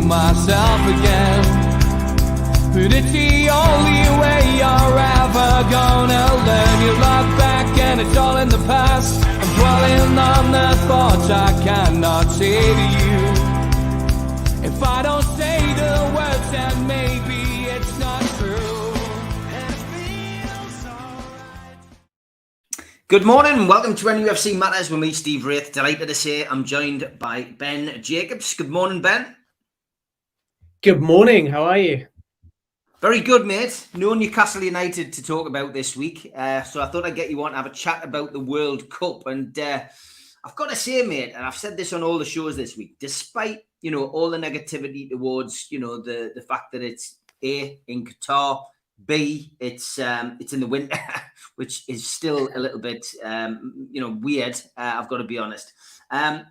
myself again. But it's the only way you're ever gonna learn. You look back and it's all in the past. I'm dwelling on the thoughts I cannot say to you. If I don't say the words, then maybe it's not true. And it feels alright. Good morning and welcome to NUFC Matters with me, Steve Wraith. Delighted to say I'm joined by Ben Jacobs. Good morning, Ben. Good morning. How are you? Very good, mate. No Newcastle United to talk about this week. So I thought I'd get you on to have a chat about the World Cup. And I've got to say, mate, and I've said this on all the shows this week, despite, all the negativity towards, the fact that it's A, in Qatar, B, it's in the winter, which is still a little bit, weird. I've got to be honest. The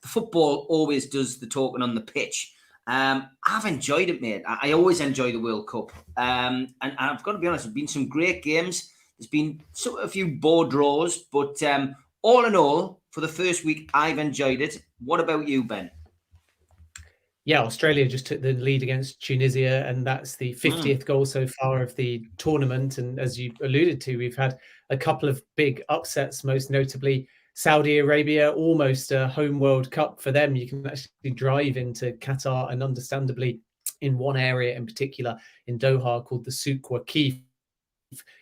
football always does the talking on the pitch. I've enjoyed it, mate. I always enjoy the World Cup. And I've got to be honest, there's been some great games. There's been a few bore draws, but all in all, for the first week, I've enjoyed it. What about you, Ben? Yeah, Australia just took the lead against Tunisia, and that's the 50th goal so far of the tournament. And as you alluded to, we've had a couple of big upsets, most notably Saudi Arabia, almost a home World Cup for them. You can actually drive into Qatar, and understandably in one area in particular in Doha called the Souk Waqif,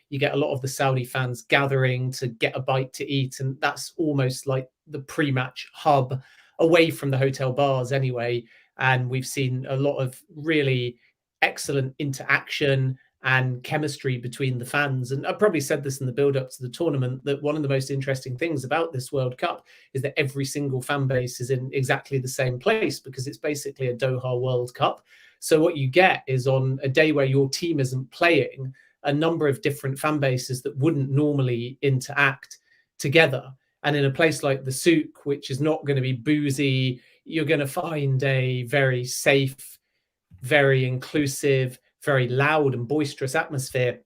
you get a lot of the Saudi fans gathering to get a bite to eat. And that's almost like the pre-match hub away from the hotel bars anyway. And we've seen a lot of really excellent interaction and chemistry between the fans. And I probably said this in the build-up to the tournament, that one of the most interesting things about this World Cup is that every single fan base is in exactly the same place, because it's basically a Doha World Cup. So what you get is, on a day where your team isn't playing, a number of different fan bases that wouldn't normally interact together. And in a place like the Souk, which is not going to be boozy, you're going to find a very safe, very inclusive, very loud and boisterous atmosphere.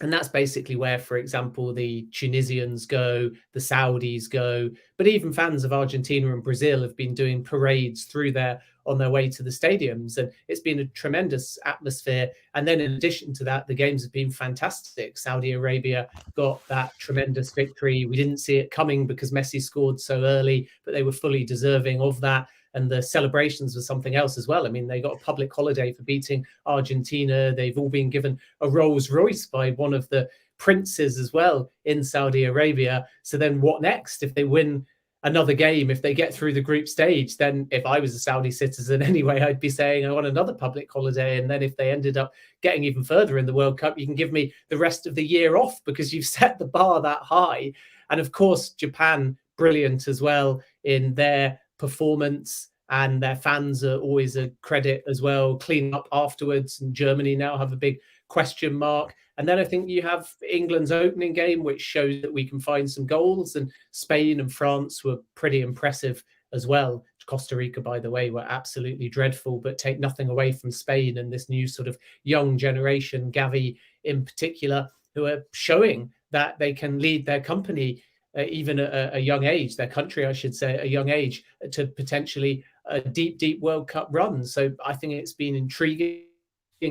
And that's basically where, for example, the Tunisians go, the Saudis go, but even fans of Argentina and Brazil have been doing parades through there on their way to the stadiums. And it's been a tremendous atmosphere. And then in addition to that, the games have been fantastic. Saudi Arabia got that tremendous victory. We didn't see it coming because Messi scored so early, but they were fully deserving of that. And the celebrations were something else as well. I mean, they got a public holiday for beating Argentina. They've all been given a Rolls Royce by one of the princes as well in Saudi Arabia. So then what next? If they win another game, if they get through the group stage, then if I was a Saudi citizen anyway, I'd be saying I want another public holiday. And then if they ended up getting even further in the World Cup, you can give me the rest of the year off, because you've set the bar that high. And of course, Japan, brilliant as well in their performance, and their fans are always a credit as well, clean up afterwards. And Germany now have a big question mark. And then I think you have England's opening game, which shows that we can find some goals, and Spain and France were pretty impressive as well. Costa Rica, by the way, were absolutely dreadful, but take nothing away from Spain and this new sort of young generation, Gavi in particular, who are showing that they can lead their company even at a young age, their country, I should say, at a young age, to potentially a deep, deep World Cup run. So I think it's been intriguing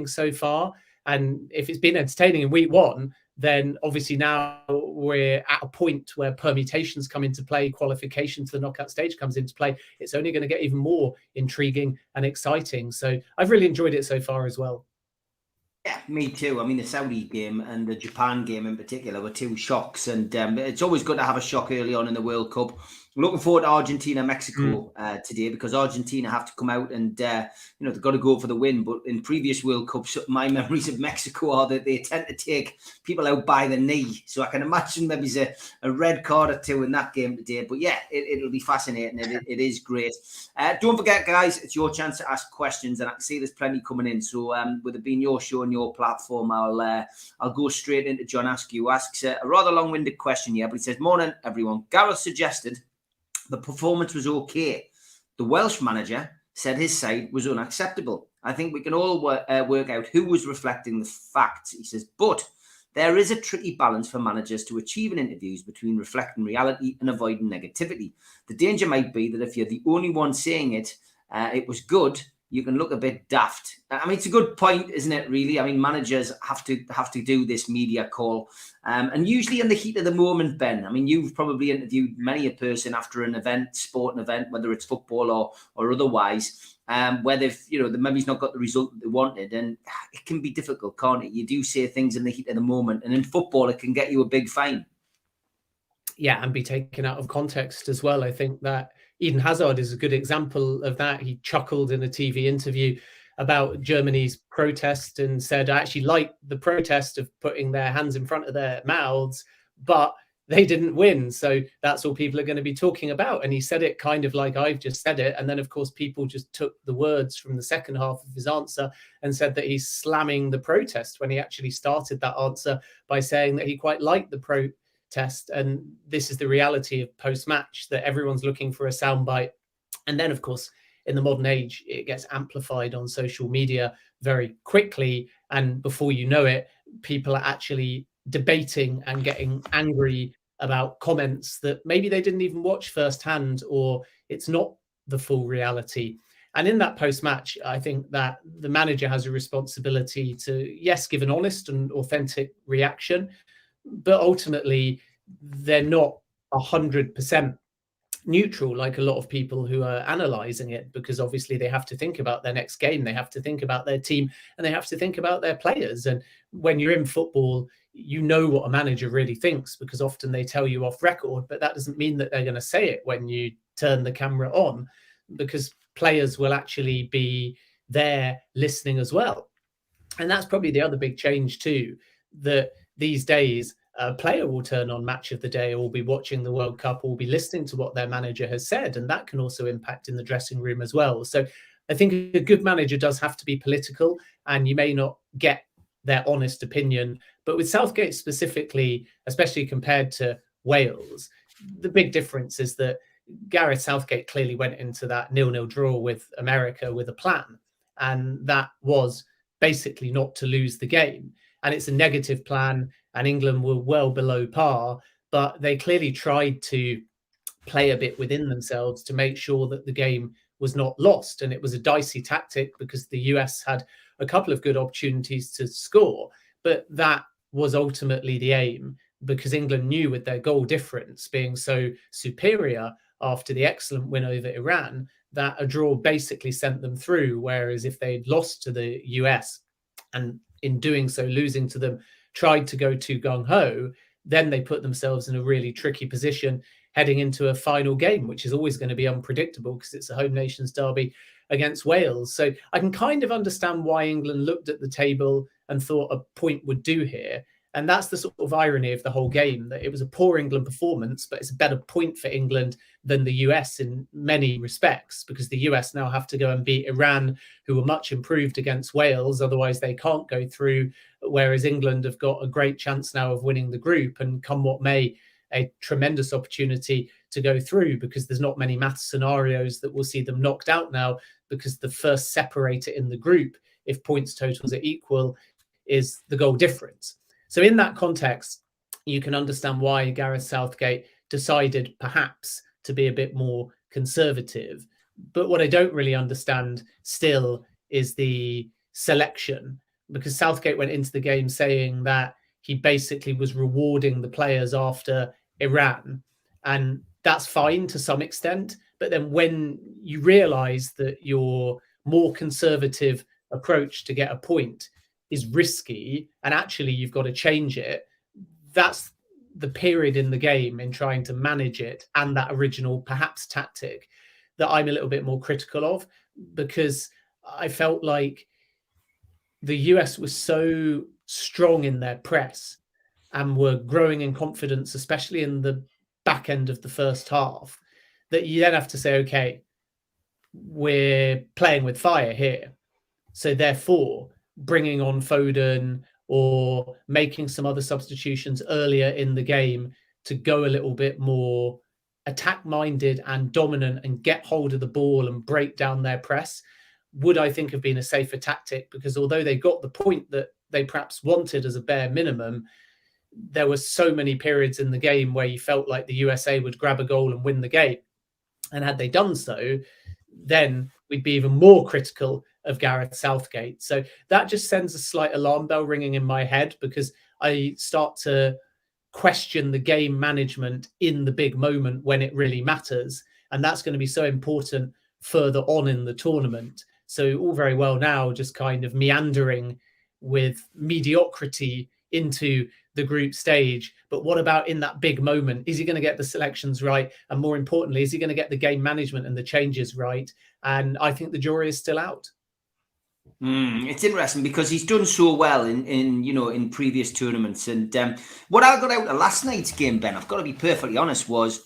so far. And if it's been entertaining in week one, then obviously now we're at a point where permutations come into play, qualification to the knockout stage comes into play. It's only going to get even more intriguing and exciting. So I've really enjoyed it so far as well. Yeah, me too. I mean, the Saudi game and the Japan game in particular were two shocks, and it's always good to have a shock early on in the World Cup. I'm looking forward to Argentina, Mexico today, because Argentina have to come out and, they've got to go for the win. But in previous World Cups, my memories of Mexico are that they tend to take people out by the knee. So I can imagine maybe a red card or two in that game today. But yeah, it'll be fascinating. It is great. Don't forget, guys, it's your chance to ask questions, and I can see there's plenty coming in. So with it being your show and your platform, I'll go straight into John Askew. Asks a rather long-winded question here, but he says, "Morning, everyone. Gareth suggested the performance was okay. The Welsh manager said his side was unacceptable. I think we can all work out who was reflecting the facts." He says, "But there is a tricky balance for managers to achieve in interviews between reflecting reality and avoiding negativity. The danger might be that if you're the only one saying it was good, you can look a bit daft. I mean, it's a good point, isn't it, really? I mean, managers have to do this media call. And usually in the heat of the moment, Ben, I mean, you've probably interviewed many a person after an event, sporting event, whether it's football or otherwise, where they've, the maybe's not got the result that they wanted. And it can be difficult, can't it? You do say things in the heat of the moment. And in football, it can get you a big fine. Yeah, and be taken out of context as well. I think that Eden Hazard is a good example of that. He chuckled in a TV interview about Germany's protest and said, I actually like the protest of putting their hands in front of their mouths, but they didn't win. So that's all people are going to be talking about. And he said it kind of like I've just said it. And then, of course, people just took the words from the second half of his answer and said that he's slamming the protest, when he actually started that answer by saying that he quite liked the protest. And this is the reality of post-match, that everyone's looking for a soundbite. And then, of course, in the modern age, it gets amplified on social media very quickly. And before you know it, people are actually debating and getting angry about comments that maybe they didn't even watch firsthand, or it's not the full reality. And in that post-match, I think that the manager has a responsibility to, yes, give an honest and authentic reaction, but ultimately they're not 100% neutral like a lot of people who are analysing it, because obviously they have to think about their next game, they have to think about their team, and they have to think about their players. And when you're in football, you know what a manager really thinks, because often they tell you off record, but that doesn't mean that they're going to say it when you turn the camera on, because players will actually be there listening as well. And that's probably the other big change too, that these days a player will turn on Match of the Day, or will be watching the World Cup, or will be listening to what their manager has said, and that can also impact in the dressing room as well. So I think a good manager does have to be political, and you may not get their honest opinion. But with Southgate specifically, especially compared to Wales, the big difference is that Gareth Southgate clearly went into that 0-0 draw with America with a plan, and that was basically not to lose the game. And it's a negative plan, and England were well below par, but they clearly tried to play a bit within themselves to make sure that the game was not lost. And it was a dicey tactic, because the US had a couple of good opportunities to score, but that was ultimately the aim, because England knew, with their goal difference being so superior after the excellent win over Iran, that a draw basically sent them through. Whereas if they'd lost to the US, and in doing so, losing to them, tried to go too gung-ho, then they put themselves in a really tricky position heading into a final game, which is always going to be unpredictable, because it's a home nations derby against Wales. So I can kind of understand why England looked at the table and thought a point would do here. And that's the sort of irony of the whole game, that it was a poor England performance, but it's a better point for England than the US in many respects, because the US now have to go and beat Iran, who were much improved against Wales. Otherwise, they can't go through, whereas England have got a great chance now of winning the group, and come what may, a tremendous opportunity to go through, because there's not many math scenarios that will see them knocked out now, because the first separator in the group, if points totals are equal, is the goal difference. So in that context, you can understand why Gareth Southgate decided perhaps to be a bit more conservative. But what I don't really understand still is the selection, because Southgate went into the game saying that he basically was rewarding the players after Iran. And that's fine to some extent. But then when you realise that your more conservative approach to get a point is risky, and actually you've got to change it, that's the period in the game in trying to manage it, and that original perhaps tactic, that I'm a little bit more critical of, because I felt like the US was so strong in their press and were growing in confidence, especially in the back end of the first half, that you then have to say, okay, we're playing with fire here. So therefore, bringing on Foden or making some other substitutions earlier in the game to go a little bit more attack-minded and dominant and get hold of the ball and break down their press would, I think, have been a safer tactic, because although they got the point that they perhaps wanted as a bare minimum, there were so many periods in the game where you felt like the USA would grab a goal and win the game. And had they done so, then we'd be even more critical of Gareth Southgate. So that just sends a slight alarm bell ringing in my head, because I start to question the game management in the big moment when it really matters. And that's going to be so important further on in the tournament. So all very well now just kind of meandering with mediocrity into the group stage, but what about in that big moment? Is he going to get the selections right? And more importantly, is he going to get the game management and the changes right? And I think the jury is still out. It's interesting because he's done so well in previous tournaments. And what I got out of last night's game, Ben, I've got to be perfectly honest, was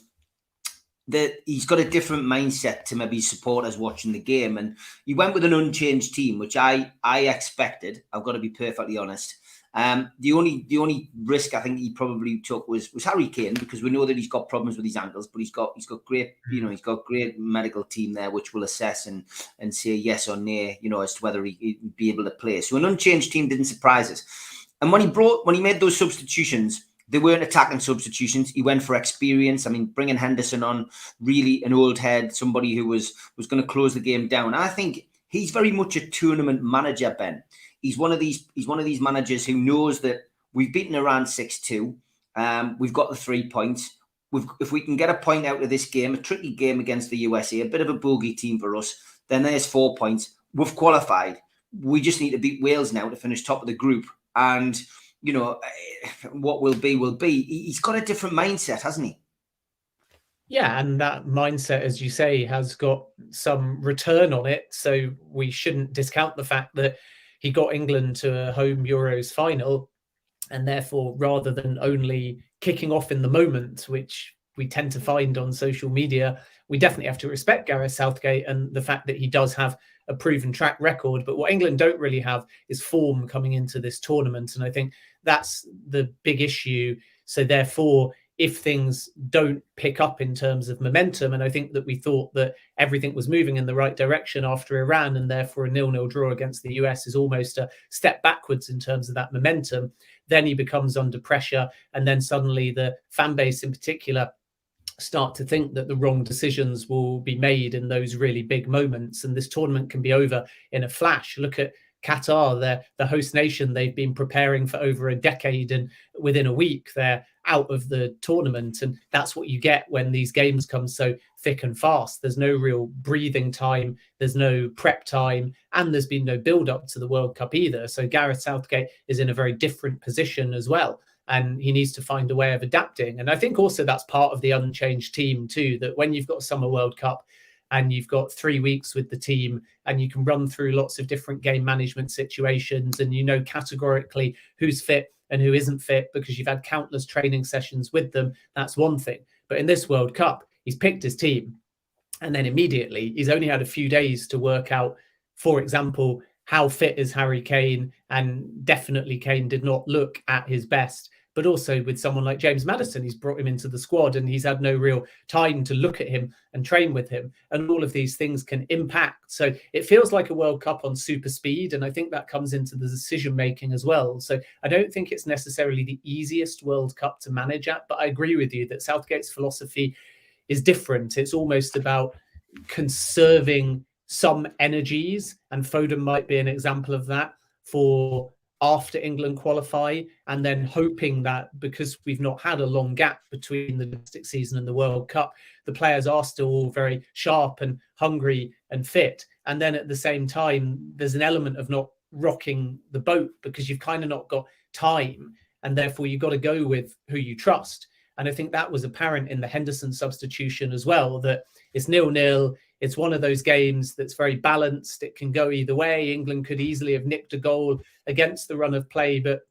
that he's got a different mindset to maybe supporters watching the game. And he went with an unchanged team, which I expected. I've got to be perfectly honest. The only risk I think he probably took was Harry Kane, because we know that he's got problems with his ankles, but he's got great, he's got great medical team there which will assess and say yes or nay, as to whether he'd be able to play. So an unchanged team didn't surprise us. And when he made those substitutions, they weren't attacking substitutions. He went for experience. I mean, bringing Henderson on, really an old head, somebody who was going to close the game down. And I think he's very much a tournament manager, Ben. He's one of these managers who knows that we've beaten Iran 6-2. We've got the 3 points. If we can get a point out of this game, a tricky game against the USA, a bit of a bogey team for us, then there's 4 points. We've qualified. We just need to beat Wales now to finish top of the group. And, what will be, will be. He's got a different mindset, hasn't he? Yeah, and that mindset, as you say, has got some return on it. So we shouldn't discount the fact that he got England to a home Euros final, and therefore, rather than only kicking off in the moment, which we tend to find on social media, we definitely have to respect Gareth Southgate and the fact that he does have a proven track record. But what England don't really have is form coming into this tournament. And I think that's the big issue. So therefore, if things don't pick up in terms of momentum, and I think that we thought that everything was moving in the right direction after Iran, and therefore a 0-0 draw against the US is almost a step backwards in terms of that momentum, then he becomes under pressure. And then suddenly the fan base in particular start to think that the wrong decisions will be made in those really big moments. And this tournament can be over in a flash. Look at Qatar, they're the host nation. They've been preparing for over a decade, and within a week they're out of the tournament. And that's what you get when these games come so thick and fast. There's no real breathing time, there's no prep time, and there's been no build up to the World Cup either. So Gareth Southgate is in a very different position as well, and he needs to find a way of adapting. And I think also that's part of the unchanged team too, that when you've got a Summer World Cup and you've got 3 weeks with the team and you can run through lots of different game management situations, and categorically who's fit and who isn't fit because you've had countless training sessions with them, that's one thing. But in this World Cup, he's picked his team, and then immediately he's only had a few days to work out, for example, how fit is Harry Kane, and definitely Kane did not look at his best. But also with someone like James Maddison, he's brought him into the squad and he's had no real time to look at him and train with him. And all of these things can impact. So it feels like a World Cup on super speed. And I think that comes into the decision making as well. So I don't think it's necessarily the easiest World Cup to manage at, but I agree with you that Southgate's philosophy is different. It's almost about conserving some energies, and Foden might be an example of that, for after England qualify, and then hoping that because we've not had a long gap between the domestic season and the World Cup, the players are still all very sharp and hungry and fit. And then at the same time, there's an element of not rocking the boat because you've kind of not got time, and therefore you've got to go with who you trust. And I think that was apparent in the Henderson substitution as well, that it's 0-0. It's one of those games that's very balanced. It can go either way. England could easily have nicked a goal against the run of play, but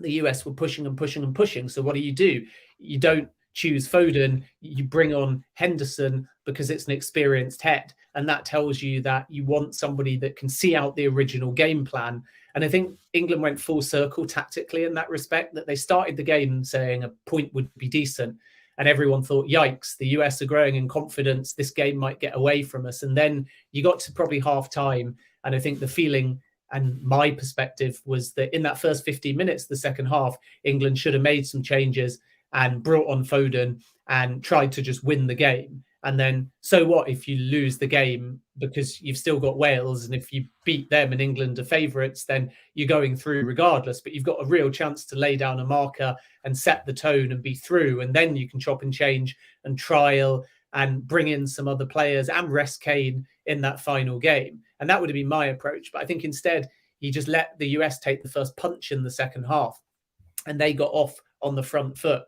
the US were pushing and pushing and pushing. So what do? You don't choose Foden. You bring on Henderson because it's an experienced head. And that tells you that you want somebody that can see out the original game plan. And I think England went full circle tactically in that respect, that they started the game saying a point would be decent. And everyone thought, yikes, the US are growing in confidence. This game might get away from us. And then you got to probably half time. And I think the feeling and my perspective was that in that first 15 minutes, the second half, England should have made some changes and brought on Foden and tried to just win the game. And then, so what if you lose the game, because you've still got Wales, and if you beat them and England are favourites, then you're going through regardless. But you've got a real chance to lay down a marker and set the tone and be through, and then you can chop and change and trial and bring in some other players and rest Kane in that final game. And that would have been my approach. But I think instead he just let the US take the first punch in the second half, and they got off on the front foot.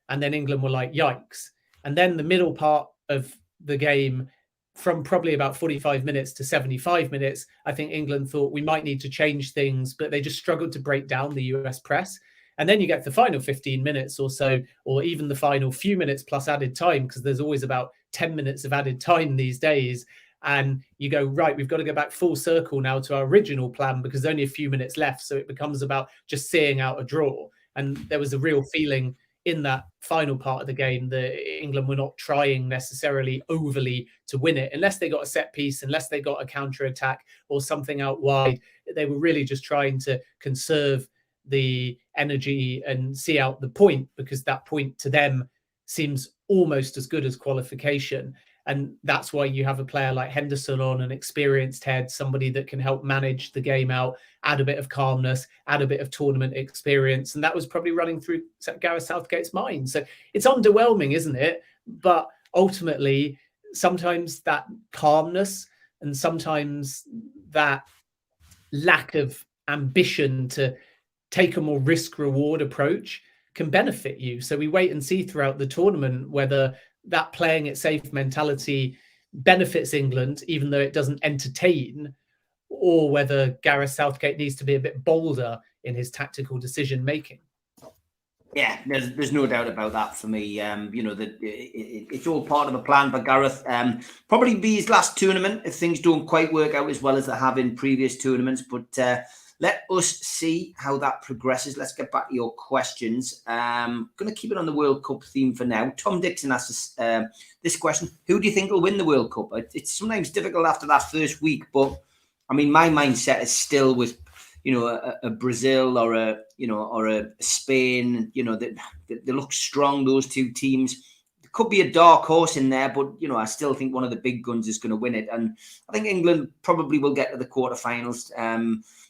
And then England were like, yikes. And then the middle part of the game, from probably about 45 minutes to 75 minutes, I think England thought we might need to change things, but they just struggled to break down the US press. And then you get the final 15 minutes or so, or even the final few minutes plus added time, because there's always about 10 minutes of added time these days. And you go, right, we've got to go back full circle now to our original plan, because there's only a few minutes left. So it becomes about just seeing out a draw. And there was a real feeling in that final part of the game that England were not trying necessarily overly to win it, unless they got a set piece, unless they got a counter attack or something out wide. They were really just trying to conserve the energy and see out the point, because that point to them seems almost as good as qualification. And that's why you have a player like Henderson on, an experienced head, somebody that can help manage the game out, add a bit of calmness, add a bit of tournament experience. And that was probably running through Gareth Southgate's mind. So it's underwhelming, isn't it? But ultimately, sometimes that calmness and sometimes that lack of ambition to take a more risk-reward approach can benefit you. So we wait and see throughout the tournament whether that playing it safe mentality benefits England, even though it doesn't entertain, or whether Gareth Southgate needs to be a bit bolder in his tactical decision making. Yeah, there's no doubt about that for me. You know, that it's all part of a plan for Gareth. Probably be his last tournament if things don't quite work out as well as they have in previous tournaments. But let us see how that progresses. Let's get back to your questions. Going to keep it on the World Cup theme for now. Tom Dixon asks us this question: who do you think will win the World Cup? It's sometimes difficult after that first week, but I mean, my mindset is still with, you know, a Brazil or a Spain. You know, that they look strong. Those two teams. There could be a dark horse in there, but you know, I still think one of the big guns is going to win it, and I think England probably will get to the quarterfinals.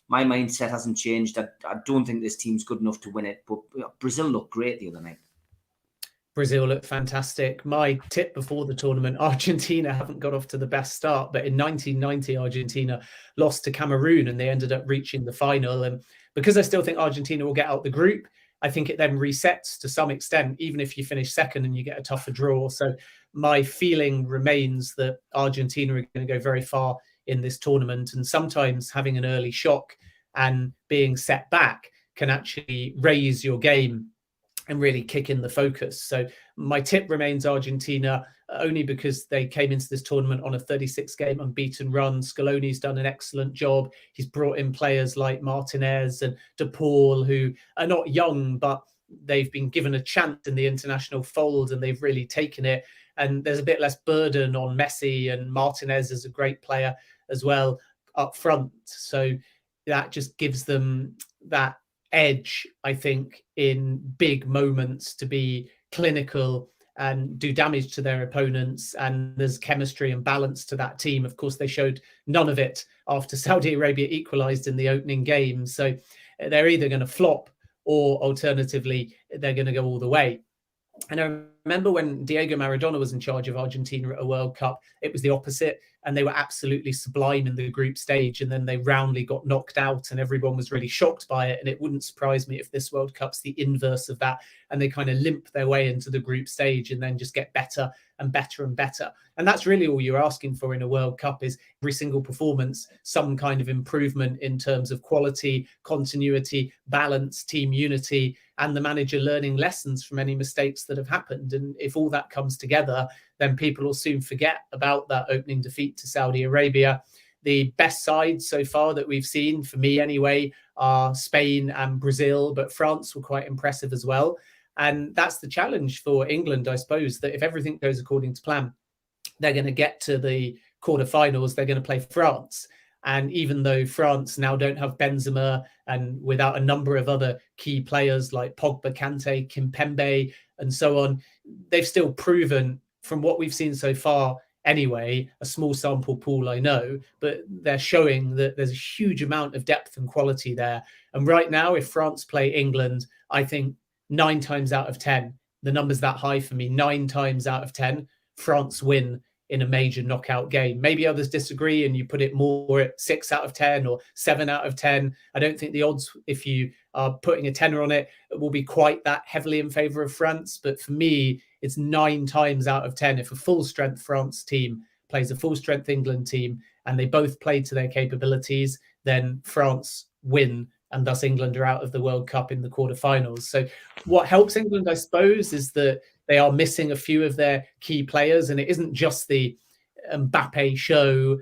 My mindset hasn't changed. I don't think this team's good enough to win it, but Brazil looked great the other night. Brazil looked fantastic. My tip before the tournament, Argentina haven't got off to the best start, but in 1990, Argentina lost to Cameroon and they ended up reaching the final. And because I still think Argentina will get out the group, I think it then resets to some extent, even if you finish second and you get a tougher draw. So my feeling remains that Argentina are going to go very far in this tournament, and sometimes having an early shock and being set back can actually raise your game and really kick in the focus. So my tip remains Argentina, only because they came into this tournament on a 36-game unbeaten run. Scaloni's done an excellent job. He's brought in players like Martinez and De Paul, who are not young, but they've been given a chance in the international fold and they've really taken it. And there's a bit less burden on Messi, and Martinez is a great player as well up front. So that just gives them that edge, I think, in big moments to be clinical and do damage to their opponents. And there's chemistry and balance to that team. Of course, they showed none of it after Saudi Arabia equalized in the opening game. So they're either going to flop or alternatively, they're going to go all the way. And I remember when Diego Maradona was in charge of Argentina at a World Cup, it was the opposite. And they were absolutely sublime in the group stage. And then they roundly got knocked out and everyone was really shocked by it. And it wouldn't surprise me if this World Cup's the inverse of that. And they kind of limp their way into the group stage and then just get better and better and better. And that's really all you're asking for in a World Cup, is every single performance, some kind of improvement in terms of quality, continuity, balance, team unity, and the manager learning lessons from any mistakes that have happened. And if all that comes together, then people will soon forget about that opening defeat to Saudi Arabia. The best sides so far that we've seen, for me anyway, are Spain and Brazil, but France were quite impressive as well. And that's the challenge for England, I suppose, that if everything goes according to plan, they're going to get to the quarterfinals, they're going to play France. And even though France now don't have Benzema and without a number of other key players like Pogba, Kante, Kimpembe, and so on, they've still proven from what we've seen so far, anyway, a small sample pool, I know, but they're showing that there's a huge amount of depth and quality there. And right now, if France play England, I think 9 times out of 10, the number's that high for me, 9 times out of 10, France win in a major knockout game. Maybe others disagree and you put it more at 6 out of 10 or 7 out of 10. I don't think the odds, if you are putting a tenner on it, will be quite that heavily in favor of France. But for me, it's 9 times out of 10. If a full strength France team plays a full strength England team and they both play to their capabilities, then France win, and thus England are out of the World Cup in the quarterfinals. So what helps England, I suppose, is that they are missing a few of their key players, and it isn't just the Mbappe show,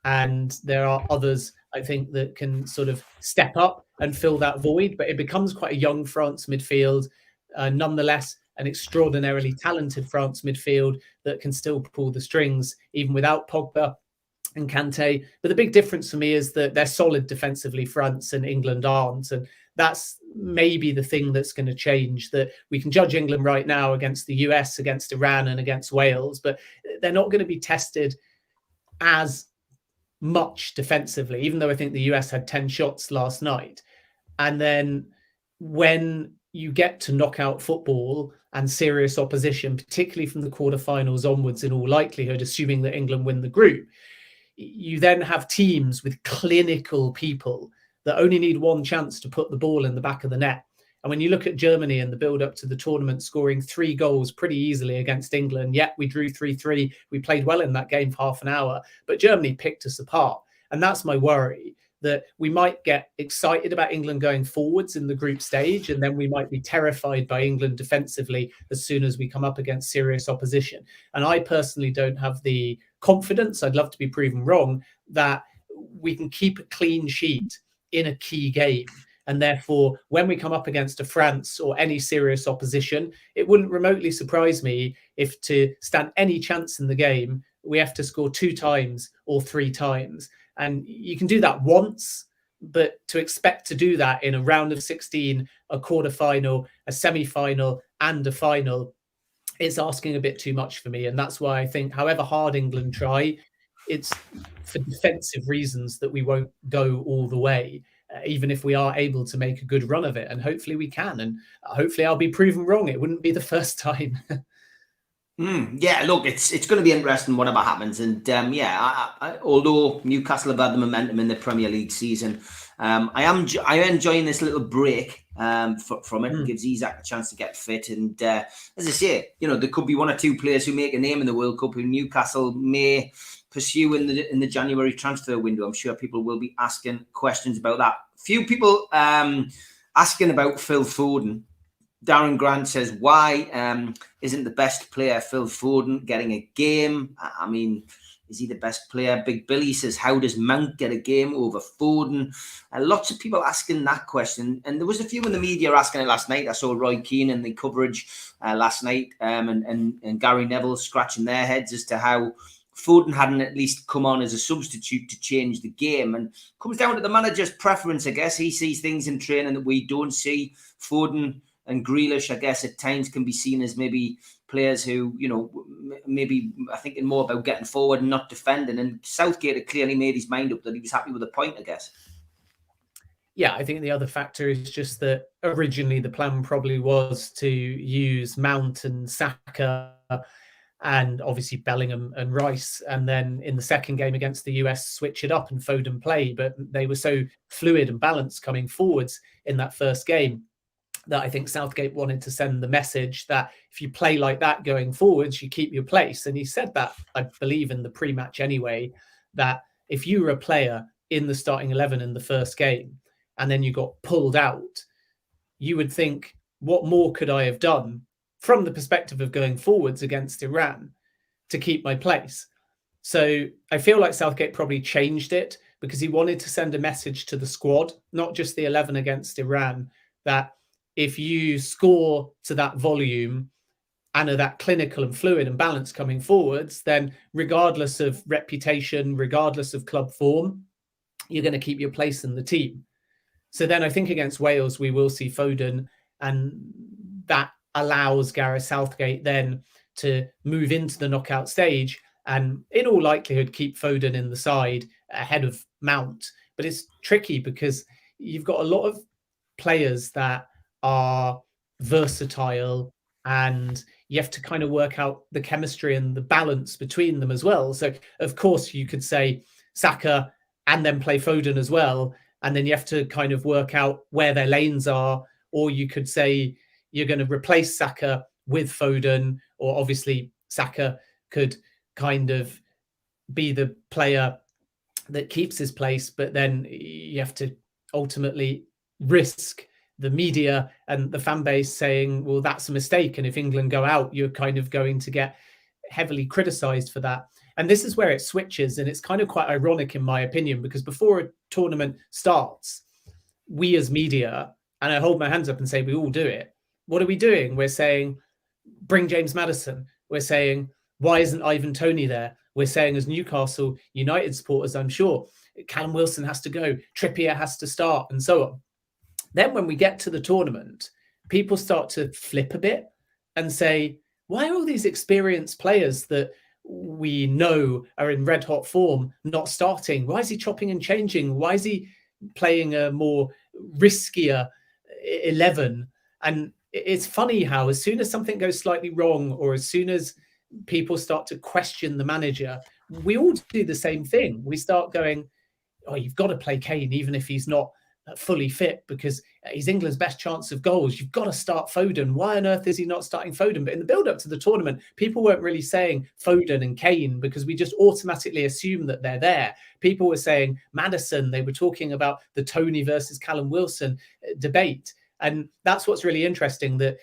and there are others, I think, that can sort of step up and fill that void, but it becomes quite a young France midfield, nonetheless an extraordinarily talented France midfield that can still pull the strings even without Pogba and Kante. But the big difference for me is that they're solid defensively, France, and England aren't. And that's maybe the thing that's going to change, that we can judge England right now against the US, against Iran, and against Wales, but they're not going to be tested as much defensively, even though I think the US had 10 shots last night. And then when you get to knockout football and serious opposition, particularly from the quarterfinals onwards, in all likelihood, assuming that England win the group, you then have teams with clinical people that only need one chance to put the ball in the back of the net. And when you look at Germany and the build up to the tournament, scoring 3 goals pretty easily against England, yet we drew 3-3. We played well in that game for half an hour, but Germany picked us apart. And that's my worry, that we might get excited about England going forwards in the group stage, and then we might be terrified by England defensively as soon as we come up against serious opposition. And I personally don't have the confidence, I'd love to be proven wrong, that we can keep a clean sheet in a key game. And therefore, when we come up against a France or any serious opposition, it wouldn't remotely surprise me if, to stand any chance in the game, we have to score 2 times or 3 times. And you can do that once, but to expect to do that in a round of 16, a quarterfinal, a semi-final, and a final, it's asking a bit too much for me. And that's why I think, however hard England try, it's for defensive reasons that we won't go all the way, even if we are able to make a good run of it. And hopefully we can. And hopefully I'll be proven wrong. It wouldn't be the first time. Yeah, look, it's going to be interesting whatever happens. And although Newcastle have had the momentum in the Premier League season, I am enjoying this little break from it. It gives Isak a chance to get fit. And as I say, there could be 1 or 2 players who make a name in the World Cup who Newcastle may pursue in the January transfer window. I'm sure people will be asking questions about that. Few people asking about Phil Foden. Darren Grant says, why isn't the best player Phil Foden getting a game? I mean, is he the best player? Big Billy says, how does Mount get a game over Foden? Lots of people asking that question. And there was a few in the media asking it last night. I saw Roy Keane in the coverage last night and Gary Neville scratching their heads as to how Foden hadn't at least come on as a substitute to change the game. And comes down to the manager's preference, I guess. He sees things in training that we don't see. Foden and Grealish, I guess, at times can be seen as maybe players who, maybe are thinking more about getting forward and not defending. And Southgate had clearly made his mind up that he was happy with the point, I guess. Yeah, I think the other factor is just that originally the plan probably was to use Mount and Saka and obviously Bellingham and Rice, and then in the second game against the US, switch it up and Foden play. But they were so fluid and balanced coming forwards in that first game that I think Southgate wanted to send the message that if you play like that going forwards, you keep your place. And he said that, I believe, in the pre-match anyway, that if you were a player in the starting 11 in the first game and then you got pulled out, you would think, what more could I have done from the perspective of going forwards against Iran to keep my place? So I feel like Southgate probably changed it because he wanted to send a message to the squad, not just the 11 against Iran, that if you score to that volume and are that clinical and fluid and balanced coming forwards, then regardless of reputation, regardless of club form, you're going to keep your place in the team. So then I think against Wales, we will see Foden, and that allows Gareth Southgate then to move into the knockout stage and in all likelihood keep Foden in the side ahead of Mount. But it's tricky because you've got a lot of players that are versatile, and you have to kind of work out the chemistry and the balance between them as well. So of course you could say Saka and then play Foden as well, and then you have to kind of work out where their lanes are. Or you could say you're going to replace Saka with Foden, or obviously Saka could kind of be the player that keeps his place, but then you have to ultimately risk the media and the fan base saying, well, that's a mistake, and if England go out, you're kind of going to get heavily criticized for that. And this is where it switches, and it's kind of quite ironic in my opinion, because before a tournament starts, we as media, and I hold my hands up and say we all do it, what are we doing? We're saying bring James Maddison. We're saying, why isn't Ivan Toney there? We're saying, as Newcastle United supporters, I'm sure, Callum Wilson has to go, Trippier has to start, and so on. Then when we get to the tournament, people start to flip a bit and say, why are all these experienced players that we know are in red hot form not starting? Why is he chopping and changing? Why is he playing a more riskier 11? And it's funny how as soon as something goes slightly wrong, or as soon as people start to question the manager, we all do the same thing. We start going, oh, you've got to play Kane even if he's not fully fit, because he's England's best chance of goals. You've got to start Foden. Why on earth is he not starting Foden? But in the build-up to the tournament, people weren't really saying Foden and Kane because we just automatically assume that they're there. People were saying Maddison. They were talking about the Toney versus Callum Wilson debate. And that's what's really interesting, that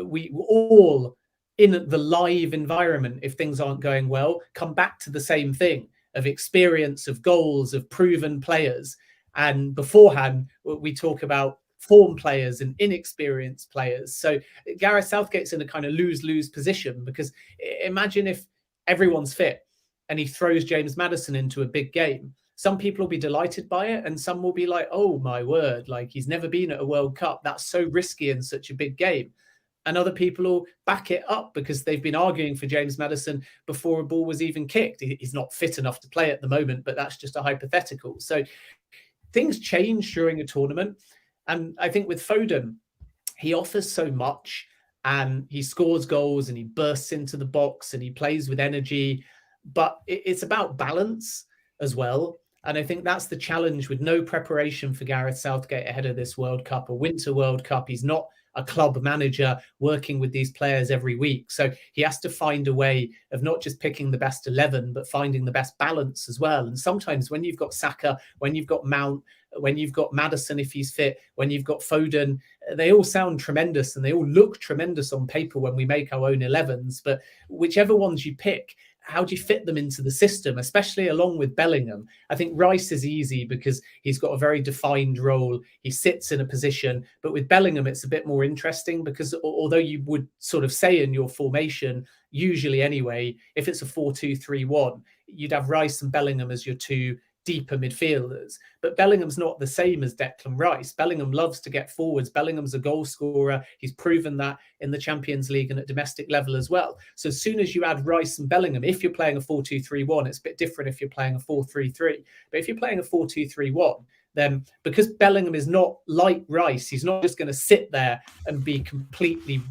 we all, in the live environment, if things aren't going well, come back to the same thing of experience, of goals, of proven players. And beforehand, we talk about form players and inexperienced players. So Gareth Southgate's in a kind of lose-lose position, because imagine if everyone's fit and he throws James Maddison into a big game. Some people will be delighted by it, and some will be like, oh my word, like he's never been at a World Cup. That's so risky in such a big game. And other people will back it up because they've been arguing for James Maddison before a ball was even kicked. He's not fit enough to play at the moment, but that's just a hypothetical. So things change during a tournament. And I think with Foden, he offers so much, and he scores goals and he bursts into the box and he plays with energy, but it's about balance as well. And I think that's the challenge with no preparation for Gareth Southgate ahead of this World Cup, a Winter World Cup. He's not a club manager working with these players every week. So he has to find a way of not just picking the best 11, but finding the best balance as well. And sometimes when you've got Saka, when you've got Mount, when you've got Maddison, if he's fit, when you've got Foden, they all sound tremendous and they all look tremendous on paper when we make our own 11s. But whichever ones you pick, how do you fit them into the system, especially along with Bellingham? I think Rice is easy because he's got a very defined role. He sits in a position. But with Bellingham, it's a bit more interesting because although you would sort of say in your formation, usually anyway, if it's a 4-2-3-1, you'd have Rice and Bellingham as your two deeper midfielders. But Bellingham's not the same as Declan Rice. Bellingham loves to get forwards. Bellingham's a goal scorer. He's proven that in the Champions League and at domestic level as well. So as soon as you add Rice and Bellingham, if you're playing a 4-2-3-1, it's a bit different if you're playing a 4-3-3. But if you're playing a 4-2-3-1, then because Bellingham is not like Rice, he's not just going to sit there and be completely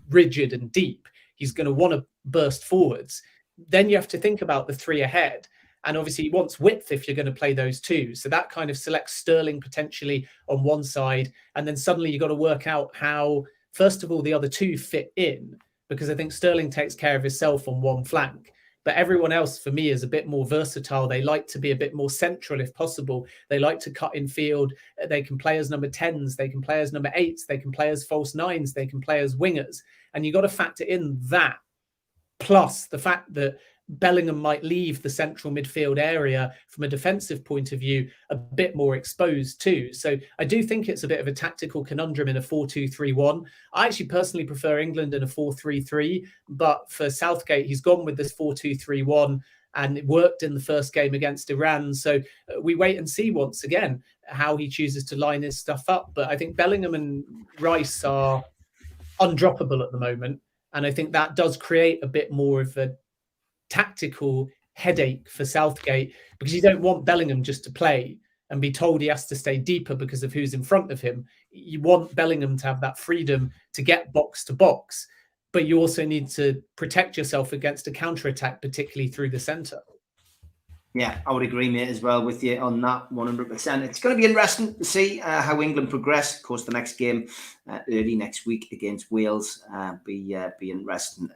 rigid and deep. He's going to want to burst forwards. Then you have to think about the three ahead. And obviously he wants width if you're going to play those two. So that kind of selects Sterling potentially on one side. And then suddenly you've got to work out how, first of all, the other two fit in, because I think Sterling takes care of himself on one flank. But everyone else, for me, is a bit more versatile. They like to be a bit more central if possible. They like to cut in field. They can play as number 10s. They can play as number 8s. They can play as false 9s. They can play as wingers. And you've got to factor in that, plus the fact that Bellingham might leave the central midfield area from a defensive point of view a bit more exposed too. So I do think it's a bit of a tactical conundrum in a 4-2-3-1. I actually personally prefer England in a 4-3-3, but for Southgate, he's gone with this 4-2-3-1 and it worked in the first game against Iran. So we wait and see once again how he chooses to line his stuff up. But I think Bellingham and Rice are undroppable at the moment. And I think that does create a bit more of a tactical headache for Southgate, because you don't want Bellingham just to play and be told he has to stay deeper because of who's in front of him. You want Bellingham to have that freedom to get box to box, but you also need to protect yourself against a counter-attack, particularly through the centre. Yeah, I would agree, mate, as well with you on that 100%. It's going to be interesting to see how England progress. Of course, the next game early next week against Wales be interesting.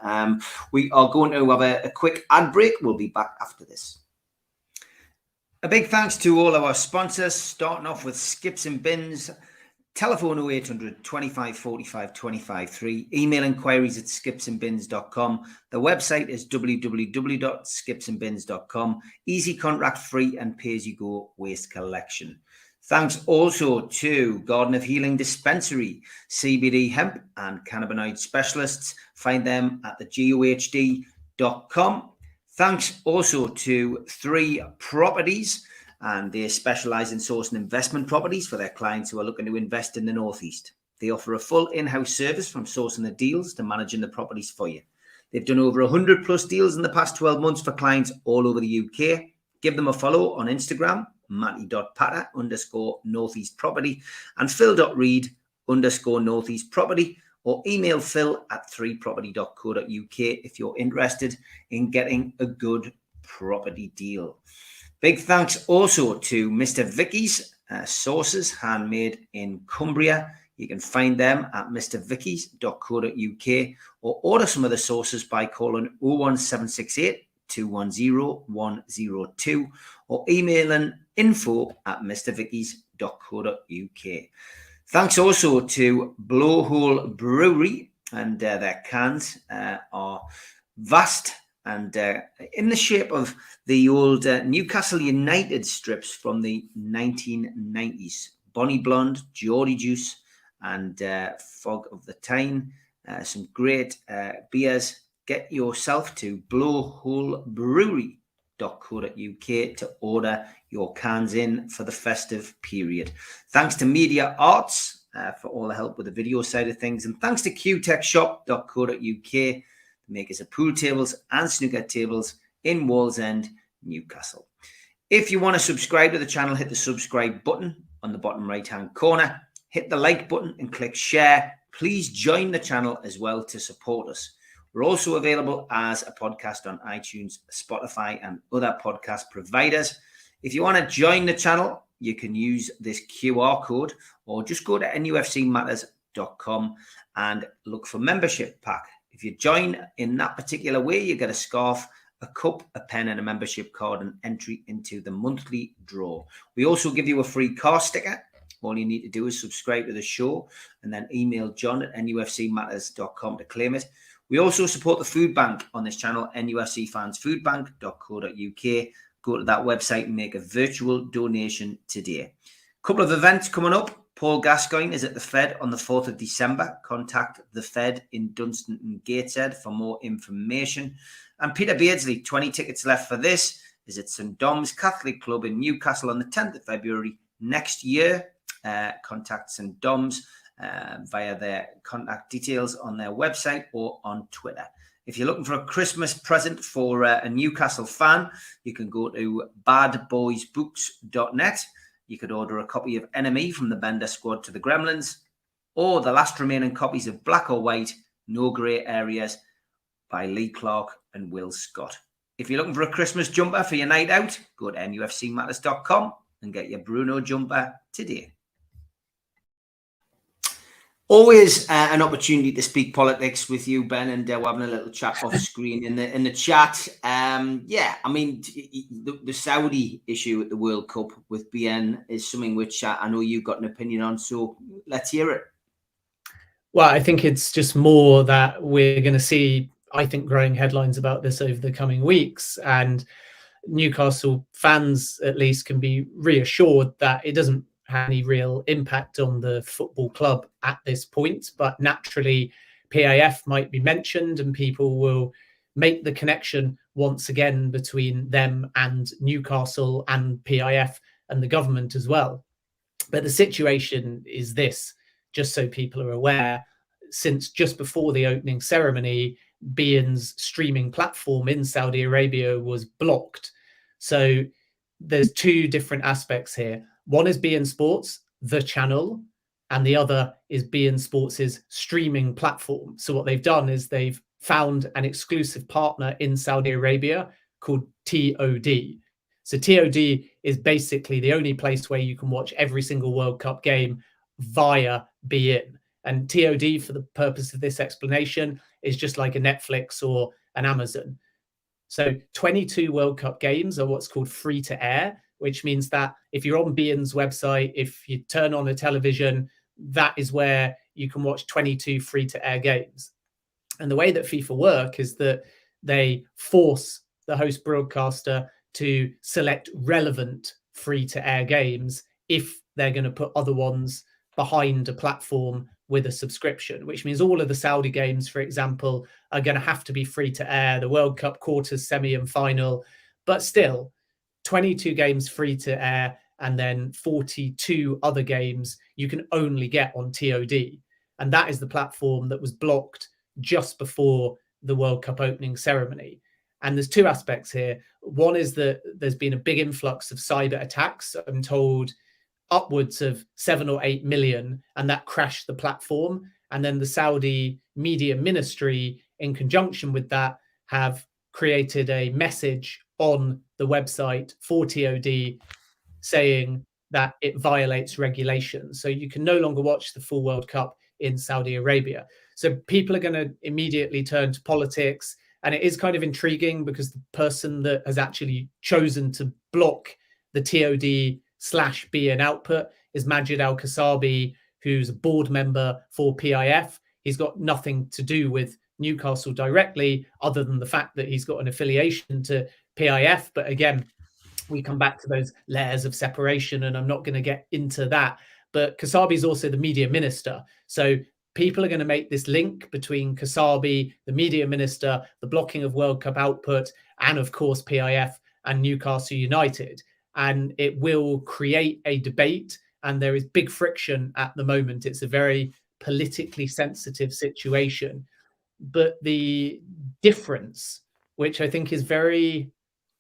We are going to have a quick ad break. We'll be back after this. A big thanks to all our sponsors, starting off with Skips and Bins. Telephone 0800 25 45 25 3. Email inquiries at skipsandbins.com. The website is www.skipsandbins.com. Easy contract free and pay-as-you-go waste collection. Thanks also to Garden of Healing Dispensary, CBD hemp and cannabinoid specialists. Find them at thegohd.com. Thanks also to 3 Properties, and they specialise in sourcing investment properties for their clients who are looking to invest in the Northeast. They offer a full in-house service from sourcing the deals to managing the properties for you. They've done over 100 plus deals in the past 12 months for clients all over the UK. Give them a follow on Instagram, matty.patter_northeast property and phil.reed_northeast property, or email phil@3property.co.uk if you're interested in getting a good property deal. Big thanks also to Mr. Vicky's sauces, handmade in Cumbria. You can find them at mrvickys.co.uk, or order some of the sauces by calling 01768 210 102 or emailing info@mrvickys.co.uk. Thanks also to Blowhole Brewery, and their cans are vast and in the shape of the old Newcastle United strips from the 1990s. Bonnie Blonde, Geordie Juice, and Fog of the Tyne. Some great beers. Get yourself to blowholebrewery.co.uk to order your cans in for the festive period. Thanks to Media Arts for all the help with the video side of things. And thanks to qtechshop.co.uk, makers of pool tables and snooker tables in Wallsend, Newcastle. If you want to subscribe to the channel, hit the subscribe button on the bottom right-hand corner. Hit the like button and click share. Please join the channel as well to support us. We're also available as a podcast on iTunes, Spotify, and other podcast providers. If you want to join the channel, you can use this QR code or just go to nufcmatters.com and look for membership pack. If you join in that particular way, you get a scarf, a cup, a pen, and a membership card, and entry into the monthly draw. We also give you a free car sticker. All you need to do is subscribe to the show and then email john@nufcmatters.com to claim it. We also support the food bank on this channel, nufcfansfoodbank.co.uk. Go to that website and make a virtual donation today. A couple of events coming up. Paul Gascoigne is at the Fed on the 4th of December. Contact the Fed in Dunstan and Gateshead for more information. And Peter Beardsley, 20 tickets left for this, is at St. Dom's Catholic Club in Newcastle on the 10th of February next year. Contact St. Dom's via their contact details on their website or on Twitter. If you're looking for a Christmas present for a Newcastle fan, you can go to badboysbooks.net. You could order a copy of Enemy from the Bender Squad to the Gremlins, or the last remaining copies of Black or White, No Grey Areas by Lee Clark and Will Scott. If you're looking for a Christmas jumper for your night out, go to nufcmatters.com and get your Bruno jumper today. Always an opportunity to speak politics with you, Ben, and we're having a little chat off screen in the chat. Yeah, I mean, the Saudi issue at the World Cup with BN is something which I know you've got an opinion on, so let's hear it. Well, I think it's just more that we're going to see, I think, growing headlines about this over the coming weeks, and Newcastle fans at least can be reassured that it doesn't have any real impact on the football club at this point. But naturally, PAF might be mentioned and people will make the connection once again between them and Newcastle and PIF and the government as well. But the situation is this, just so people are aware: since just before the opening ceremony, beIN's streaming platform in Saudi Arabia was blocked. So there's two different aspects here. One is beIN Sports, the channel, and the other is beIN Sports' streaming platform. So what they've done is they've found an exclusive partner in Saudi Arabia called TOD. So TOD is basically the only place where you can watch every single World Cup game via beIN. And TOD, for the purpose of this explanation, is just like a Netflix or an Amazon. So 22 World Cup games are what's called free to air, which means that if you're on beIN's website, if you turn on a television, that is where you can watch 22 free to air games. And the way that FIFA work is that they force the host broadcaster to select relevant free to air games if they're going to put other ones behind a platform with a subscription, which means all of the Saudi games, for example, are going to have to be free to air, the World Cup quarters, semi and final, but still 22 games free to air, and then 42 other games you can only get on TOD. And that is the platform that was blocked just before the World Cup opening ceremony. And there's two aspects here. One is that there's been a big influx of cyber attacks. I'm told upwards of 7 or 8 million, and that crashed the platform. And then the Saudi media ministry, in conjunction with that, have created a message on the website for TOD saying that it violates regulations. So you can no longer watch the full World Cup in Saudi Arabia. So people are going to immediately turn to politics. And it is kind of intriguing because the person that has actually chosen to block the TOD/beIN output is Majid Al-Kasabi, who's a board member for PIF. He's got nothing to do with Newcastle directly, other than the fact that he's got an affiliation to PIF. But again, we come back to those layers of separation, and I'm not going to get into that. But Kasabi is also the media minister. So people are going to make this link between Kasabi, the media minister, the blocking of World Cup output, and of course PIF and Newcastle United. And it will create a debate, and there is big friction at the moment. It's a very politically sensitive situation. But the difference, which I think is very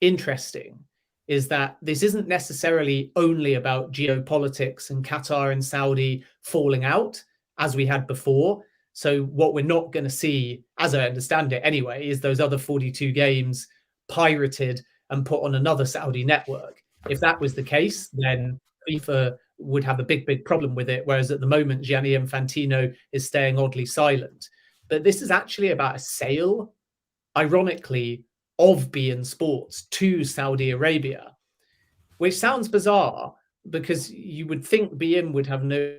interesting, is that this isn't necessarily only about geopolitics and Qatar and Saudi falling out, as we had before. So what we're not going to see, as I understand it anyway, is those other 42 games pirated and put on another Saudi network. If that was the case, then FIFA would have a big problem with it, whereas at the moment, Gianni Infantino is staying oddly silent. But this is actually about a sale, ironically, of beIN Sports to Saudi Arabia, which sounds bizarre because you would think beIN would have no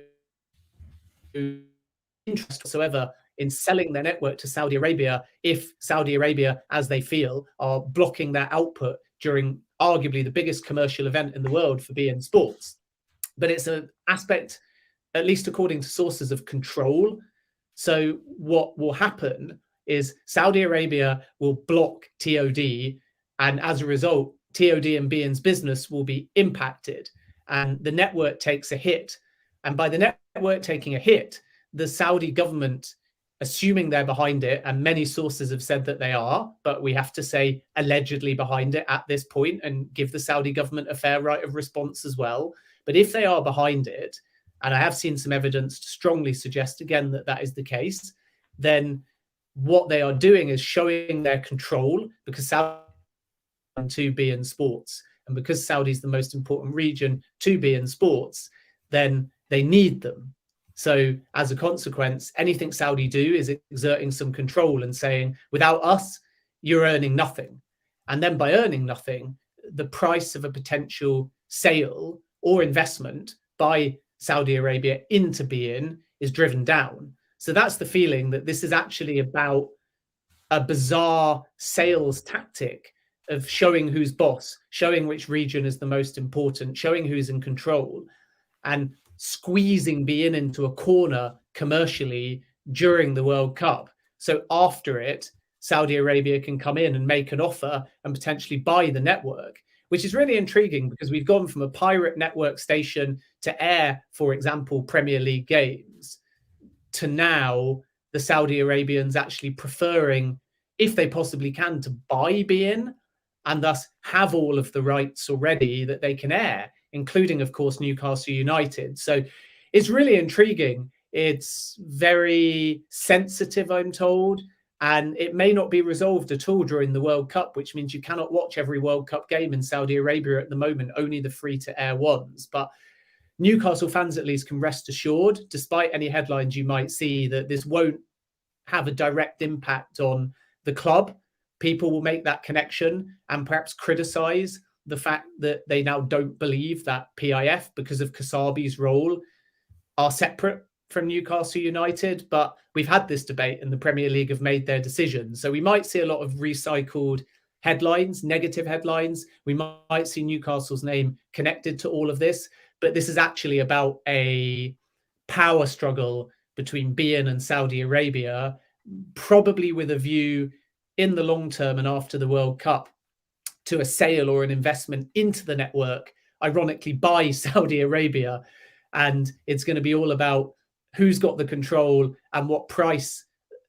interest whatsoever in selling their network to Saudi Arabia if Saudi Arabia, as they feel, are blocking their output during arguably the biggest commercial event in the world for beIN Sports. But it's an aspect, at least according to sources, of control. So what will happen is Saudi Arabia will block TOD, and as a result, TOD and beIN's business will be impacted, and the network takes a hit. And by the network taking a hit, the Saudi government, assuming they're behind it, and many sources have said that they are, but we have to say allegedly behind it at this point and give the Saudi government a fair right of response as well. But if they are behind it, and I have seen some evidence to strongly suggest again that that is the case, then what they are doing is showing their control, because Saudi to beIN Sports, and because Saudi is the most important region to beIN Sports, then they need them. So as a consequence, anything Saudi do is exerting some control and saying, without us, you're earning nothing. And then by earning nothing, the price of a potential sale or investment by Saudi Arabia into beIN is driven down. So that's the feeling, that this is actually about a bizarre sales tactic of showing who's boss, showing which region is the most important, showing who's in control, and squeezing beIN into a corner commercially during the World Cup. So after it, Saudi Arabia can come in and make an offer and potentially buy the network, which is really intriguing because we've gone from a pirate network station to air, for example, Premier League games, to now the Saudi Arabians actually preferring, if they possibly can, to buy beIN and thus have all of the rights already that they can air, including, of course, Newcastle United. So it's really intriguing. It's very sensitive, I'm told, and it may not be resolved at all during the World Cup, which means you cannot watch every World Cup game in Saudi Arabia at the moment, only the free-to-air ones. But Newcastle fans at least can rest assured, despite any headlines you might see, that this won't have a direct impact on the club. People will make that connection and perhaps criticise the fact that they now don't believe that PIF, because of Kasabi's role, are separate from Newcastle United. But we've had this debate and the Premier League have made their decision. So we might see a lot of recycled headlines, negative headlines. We might see Newcastle's name connected to all of this. But this is actually about a power struggle between beIN and Saudi Arabia, probably with a view in the long term and after the World Cup to a sale or an investment into the network, ironically by Saudi Arabia. And it's going to be all about who's got the control and what price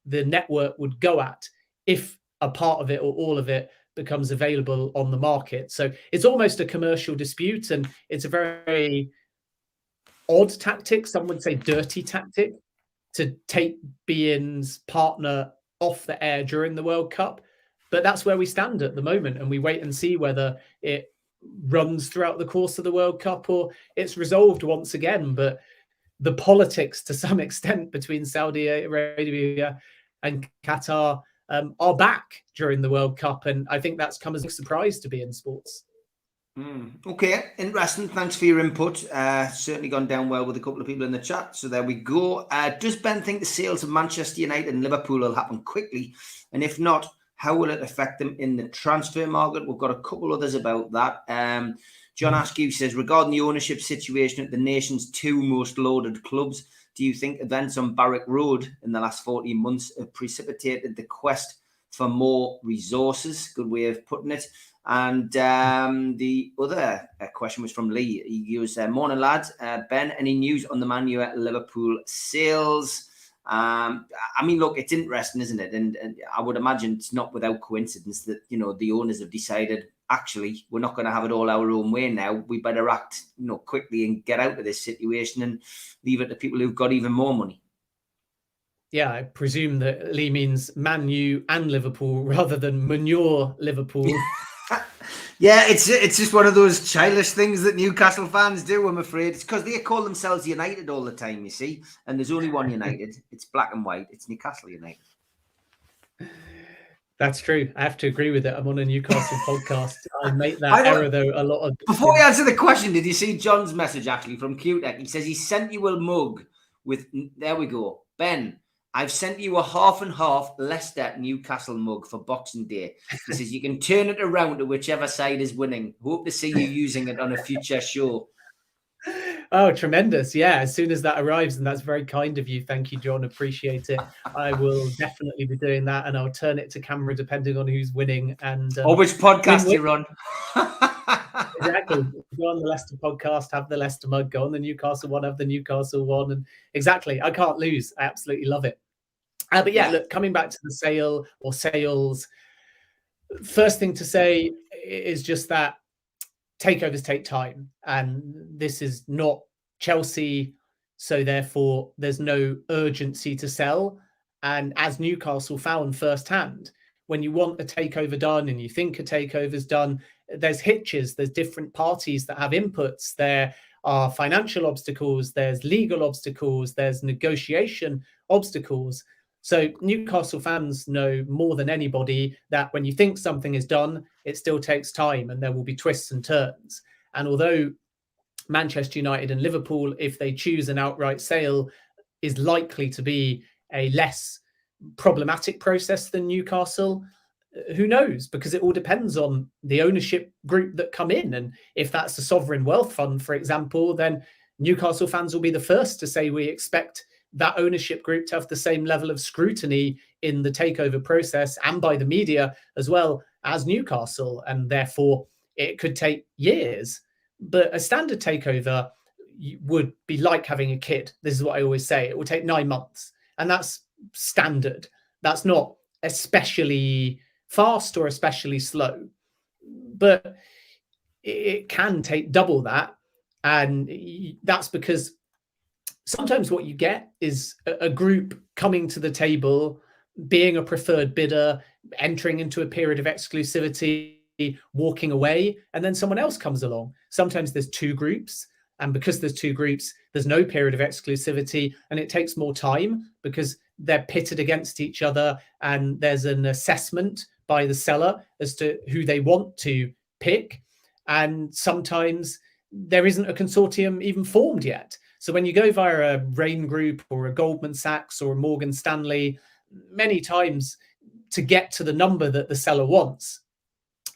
the network would go at if a part of it or all of it becomes available on the market. So it's almost a commercial dispute, and it's a very odd tactic, some would say dirty tactic, to take beIN's partner off the air during the World Cup. But that's where we stand at the moment, and we wait and see whether it runs throughout the course of the World Cup or it's resolved once again. But the politics, to some extent, between Saudi Arabia and Qatar are back during the World Cup, and I think that's come as a surprise to beIN Sports. Okay, interesting. Thanks for your input. Certainly gone down well with a couple of people in the chat. So there we go. Does Ben think the sales of Manchester United and Liverpool will happen quickly? And if not, how will it affect them in the transfer market? We've got a couple others about that. John Askew says, regarding the ownership situation at the nation's two most lauded clubs, do you think events on Barrack Road in the last 14 months have precipitated the quest for more resources? Good way of putting it. And the other question was from Lee. He goes, morning, lads. Ben, any news on the Man U at Liverpool sales? I mean, look, it's interesting, isn't it? And I would imagine it's not without coincidence that, you know, the owners have decided, actually, we're not going to have it all our own way now. We better act, you know, quickly and get out of this situation and leave it to people who've got even more money. Yeah, I presume that Lee means Man U and Liverpool rather than manure Liverpool. Yeah, it's just one of those childish things that Newcastle fans do, I'm afraid. It's because they call themselves United all the time, you see. And there's only one United. It's black and white. It's Newcastle United. That's true. I have to agree with it. I'm on a Newcastle podcast. I make that error, though, a lot of... Before we answer the question, did you see John's message, actually, from QTech? He says he sent you a mug with... There we go. Ben, I've sent you a half and half Leicester Newcastle mug for Boxing Day. He says you can turn it around to whichever side is winning. Hope to see you using it on a future show. Oh, tremendous. Yeah, as soon as that arrives, and that's very kind of you. Thank you, John. Appreciate it. I will definitely be doing that, and I'll turn it to camera depending on who's winning. And or which podcast you're on. Exactly. Go on the Leicester podcast, have the Leicester mug. Go on the Newcastle one, have the Newcastle one. And exactly, I can't lose. I absolutely love it. But yeah, look, coming back to the sale or sales, first thing to say is just that takeovers take time. And this is not Chelsea, so therefore there's no urgency to sell. And as Newcastle found firsthand, when you want a takeover done and you think a takeover's done, there's hitches, there's different parties that have inputs, there are financial obstacles, there's legal obstacles, there's negotiation obstacles. So Newcastle fans know more than anybody that when you think something is done, it still takes time and there will be twists and turns. And although Manchester United and Liverpool, if they choose an outright sale, is likely to be a less problematic process than Newcastle, who knows? Because it all depends on the ownership group that come in. And if that's a sovereign wealth fund, for example, then Newcastle fans will be the first to say we expect that ownership group to have the same level of scrutiny in the takeover process and by the media as well as Newcastle. And therefore, it could take years. But a standard takeover would be like having a kid. This is what I always say. It will take 9 months. And that's standard. That's not especially fast or especially slow, but it can take double that. And that's because sometimes what you get is a group coming to the table, being a preferred bidder, entering into a period of exclusivity, walking away, and then someone else comes along. Sometimes there's two groups, and because there's two groups, there's no period of exclusivity, and it takes more time because they're pitted against each other, and there's an assessment by the seller as to who they want to pick. And sometimes there isn't a consortium even formed yet. So when you go via a Rain Group or a Goldman Sachs or a Morgan Stanley, many times to get to the number that the seller wants,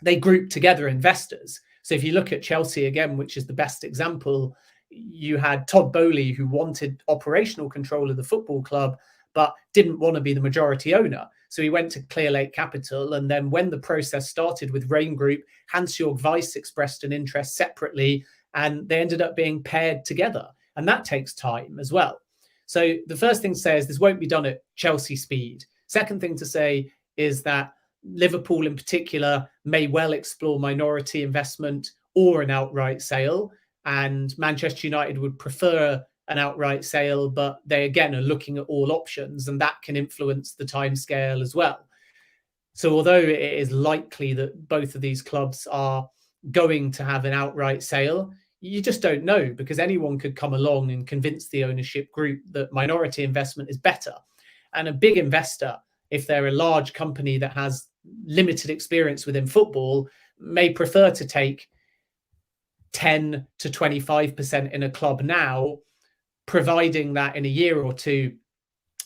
they group together investors. So if you look at Chelsea again, which is the best example, you had Todd Boehly, who wanted operational control of the football club, but didn't want to be the majority owner. So he went to Clearlake Capital. And then when the process started with Rain Group, Hans-Jörg Weiss expressed an interest separately, and they ended up being paired together. And that takes time as well. So the first thing to say is this won't be done at Chelsea speed. Second thing to say is that Liverpool in particular may well explore minority investment or an outright sale. And Manchester United would prefer an outright sale, but they again are looking at all options, and that can influence the timescale as well. So although it is likely that both of these clubs are going to have an outright sale, you just don't know, because anyone could come along and convince the ownership group that minority investment is better. And a big investor, if they're a large company that has limited experience within football, may prefer to take 10 to 25% in a club now, providing that in a year or two,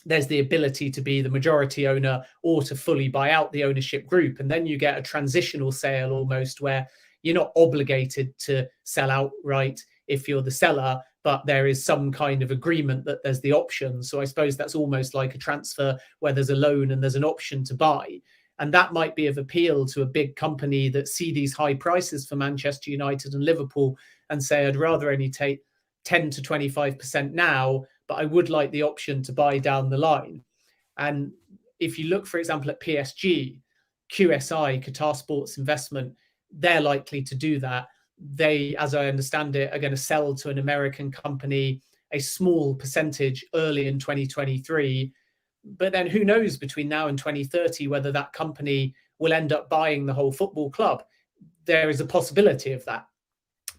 there's the ability to be the majority owner or to fully buy out the ownership group. And then you get a transitional sale almost, where you're not obligated to sell outright if you're the seller, but there is some kind of agreement that there's the option. So I suppose that's almost like a transfer where there's a loan and there's an option to buy. And that might be of appeal to a big company that see these high prices for Manchester United and Liverpool and say, I'd rather only take 10 to 25% now, but I would like the option to buy down the line. And if you look, for example, at PSG, QSI, Qatar Sports Investment, they're likely to do that. They, as I understand it, are going to sell to an American company a small percentage early in 2023. But then who knows between now and 2030 whether that company will end up buying the whole football club. There is a possibility of that.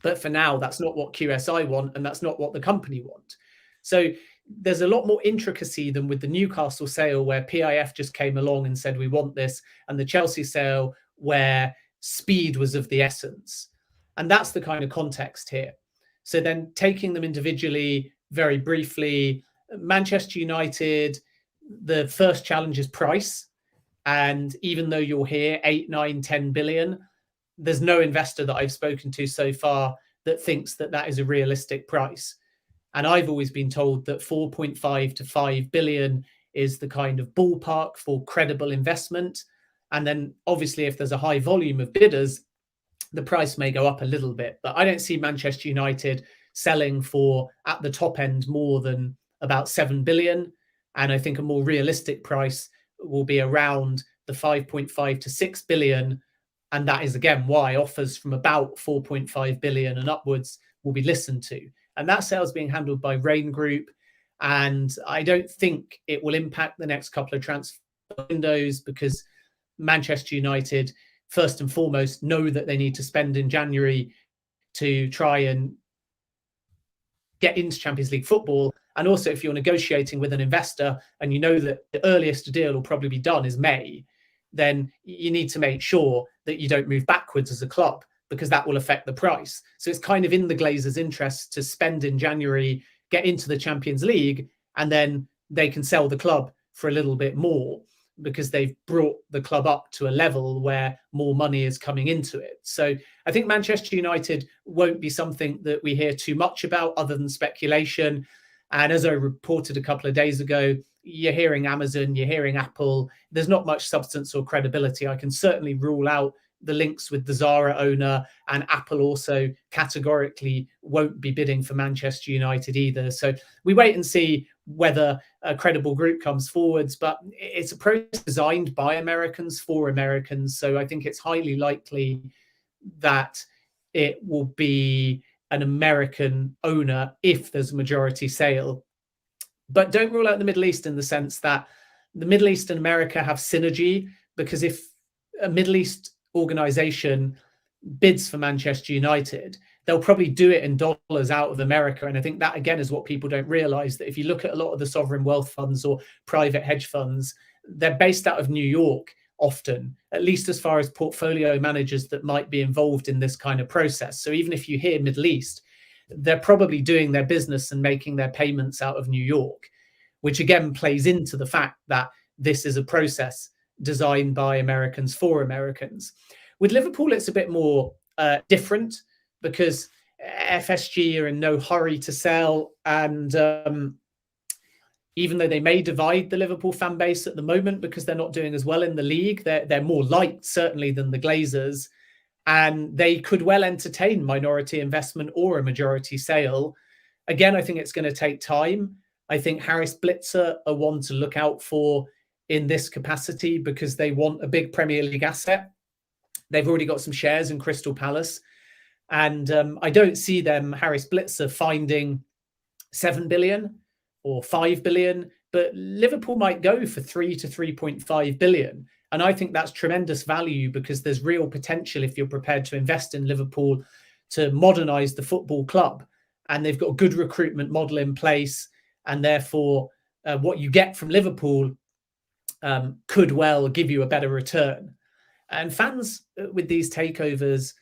But for now, that's not what QSI want, and that's not what the company want. So there's a lot more intricacy than with the Newcastle sale, where PIF just came along and said, we want this, and the Chelsea sale, where speed was of the essence. And that's the kind of context here. So then taking them individually, very briefly, Manchester United, the first challenge is price. And even though you're here 8, 9, 10 billion, there's no investor that I've spoken to so far that thinks that that is a realistic price. And I've always been told that 4.5 to 5 billion is the kind of ballpark for credible investment. And then obviously if there's a high volume of bidders, the price may go up a little bit. But I don't see Manchester United selling for, at the top end, more than about 7 billion. And I think a more realistic price will be around the 5.5 to 6 billion. And that is, again, why offers from about 4.5 billion and upwards will be listened to. And that sale is being handled by Rain Group. And I don't think it will impact the next couple of transfer windows, because Manchester United, first and foremost, know that they need to spend in January to try and get into Champions League football. And also, if you're negotiating with an investor and you know that the earliest a deal will probably be done is May, then you need to make sure that you don't move backwards as a club, because that will affect the price. So it's kind of in the Glazers' interest to spend in January, get into the Champions League, and then they can sell the club for a little bit more, because they've brought the club up to a level where more money is coming into it. So I think Manchester United won't be something that we hear too much about other than speculation. And as I reported a couple of days ago, you're hearing Amazon, you're hearing Apple. There's not much substance or credibility. I can certainly rule out the links with the Zara owner, and Apple also categorically won't be bidding for Manchester United either. So we wait and see whether a credible group comes forwards, but it's a process designed by Americans for Americans. So I think it's highly likely that it will be an American owner if there's a majority sale. But don't rule out the Middle East, in the sense that the Middle East and America have synergy, because if a Middle East organization bids for Manchester United, they'll probably do it in dollars out of America. And I think that, again, is what people don't realize, that if you look at a lot of the sovereign wealth funds or private hedge funds, they're based out of New York often, at least as far as portfolio managers that might be involved in this kind of process. So even if you hear Middle East, they're probably doing their business and making their payments out of New York, which again plays into the fact that this is a process designed by Americans for Americans. With Liverpool, it's a bit more different, because FSG are in no hurry to sell. And even though they may divide the Liverpool fan base at the moment because they're not doing as well in the league, they're more liked, certainly, than the Glazers. And they could well entertain minority investment or a majority sale. Again, I think it's going to take time. I think Harris Blitzer are one to look out for in this capacity, because they want a big Premier League asset. They've already got some shares in Crystal Palace. And I don't see them, Harris Blitzer, finding 7 billion or 5 billion, but Liverpool might go for 3 to 3.5 billion. And I think that's tremendous value, because there's real potential, if you're prepared to invest in Liverpool, to modernise the football club. And they've got a good recruitment model in place. And therefore, what you get from Liverpool could well give you a better return. And fans with these takeovers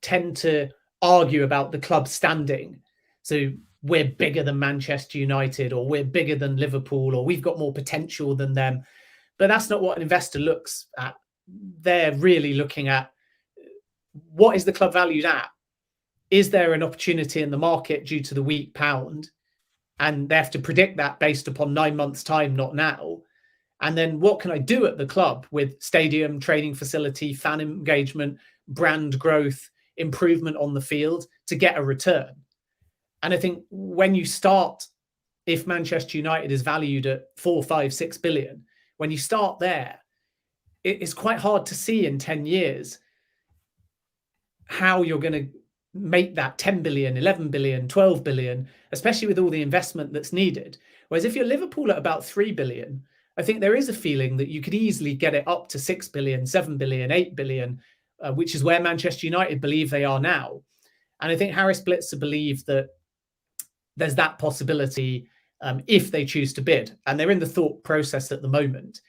tend to argue about the club standing. So we're bigger than Manchester United, or we're bigger than Liverpool, or we've got more potential than them. But that's not what an investor looks at. They're really looking at, what is the club valued at? Is there an opportunity in the market due to the weak pound? And they have to predict that based upon 9 months' time, not now. And then what can I do at the club with stadium, training facility, fan engagement, brand growth, improvement on the field to get a return? And I think when you start, if Manchester United is valued at 4, 5, 6 billion, when you start there, it's quite hard to see in 10 years how you're going to make that 10 billion, 11 billion, 12 billion, especially with all the investment that's needed. Whereas if you're Liverpool at about 3 billion, I think there is a feeling that you could easily get it up to 6 billion, 7 billion, 8 billion, which is where Manchester United believe they are now. And I think Harris Blitzer believe that there's that possibility if they choose to bid. And they're in the thought process at the moment.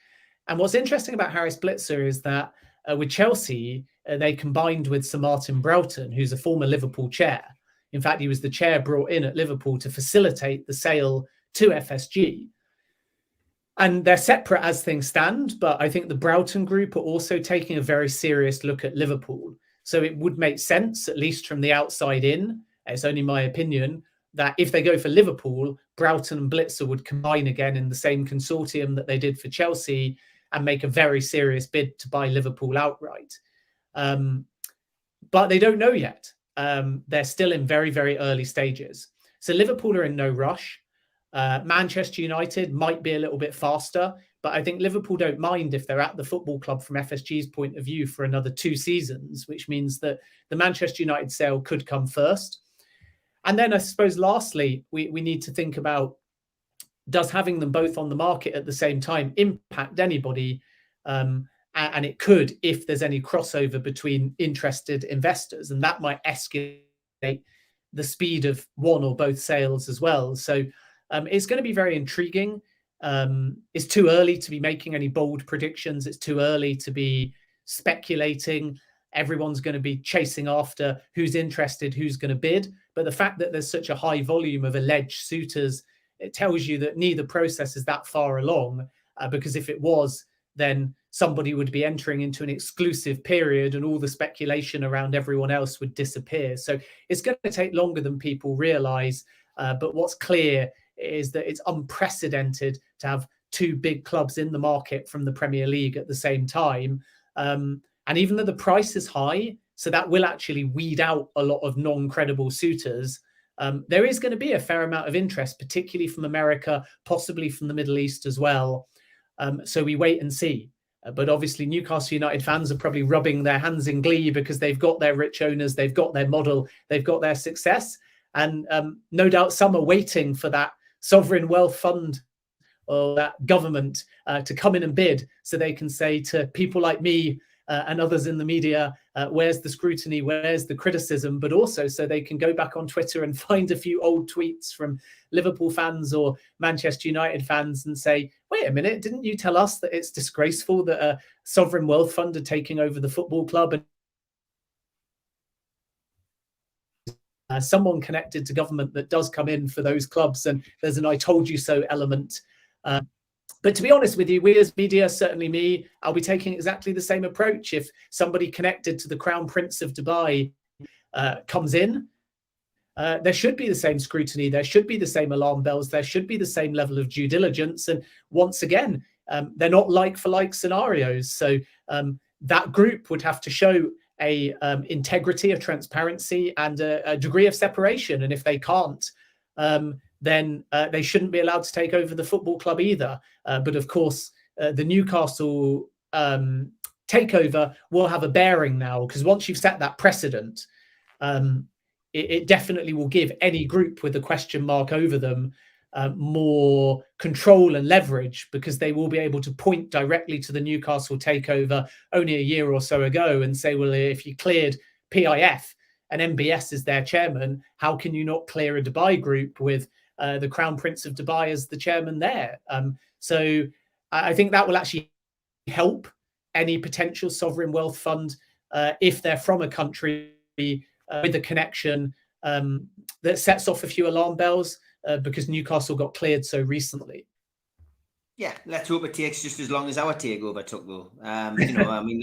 And what's interesting about Harris Blitzer is that with Chelsea, they combined with Sir Martin Broughton, who's a former Liverpool chair. In fact, he was the chair brought in at Liverpool to facilitate the sale to FSG. And they're separate as things stand, but I think the Broughton Group are also taking a very serious look at Liverpool. So it would make sense, at least from the outside in, it's only my opinion, that if they go for Liverpool, Broughton and Blitzer would combine again in the same consortium that they did for Chelsea and make a very serious bid to buy Liverpool outright. But they don't know yet. They're still in very, very early stages. So Liverpool are in no rush. Manchester United might be a little bit faster, but I think Liverpool don't mind if they're at the football club from FSG's point of view for another 2 seasons, which means that the Manchester United sale could come first. And then I suppose lastly, we need to think about, does having them both on the market at the same time impact anybody? And it could, if there's any crossover between interested investors, and that might escalate the speed of one or both sales as well. So it's going to be very intriguing. It's too early to be making any bold predictions. It's too early to be speculating. Everyone's going to be chasing after who's interested, who's going to bid. But the fact that there's such a high volume of alleged suitors, it tells you that neither process is that far along, because if it was, then somebody would be entering into an exclusive period and all the speculation around everyone else would disappear. So it's going to take longer than people realize. But what's clear is that it's unprecedented to have 2 big clubs in the market from the Premier League at the same time. And even though the price is high, so that will actually weed out a lot of non-credible suitors, there is going to be a fair amount of interest, particularly from America, possibly from the Middle East as well. So we wait and see. But obviously, Newcastle United fans are probably rubbing their hands in glee because they've got their rich owners, they've got their model, they've got their success. And no doubt some are waiting for that sovereign wealth fund or that government to come in and bid so they can say to people like me and others in the media, where's the scrutiny, where's the criticism, but also so they can go back on Twitter and find a few old tweets from Liverpool fans or Manchester United fans and say, wait a minute, didn't you tell us that it's disgraceful that a sovereign wealth fund are taking over the football club? And someone connected to government that does come in for those clubs, and there's an I told you so element. But to be honest with you, we as media, certainly me, I'll be taking exactly the same approach. If somebody connected to the Crown Prince of Dubai comes in, there should be the same scrutiny. There should be the same alarm bells. There should be the same level of due diligence. And once again, they're not like for like scenarios. So that group would have to show a integrity, a transparency, and a degree of separation. And if they can't, then they shouldn't be allowed to take over the football club either. But of course, the Newcastle takeover will have a bearing now, because once you've set that precedent, it definitely will give any group with a question mark over them more control and leverage, because they will be able to point directly to the Newcastle takeover only a year or so ago and say, well, if you cleared PIF and MBS is their chairman, how can you not clear a Dubai group with the Crown Prince of Dubai as the chairman there? So I think that will actually help any potential sovereign wealth fund if they're from a country with a connection that sets off a few alarm bells because Newcastle got cleared so recently. Yeah, let's hope it takes just as long as our takeover took, though. You know, I mean,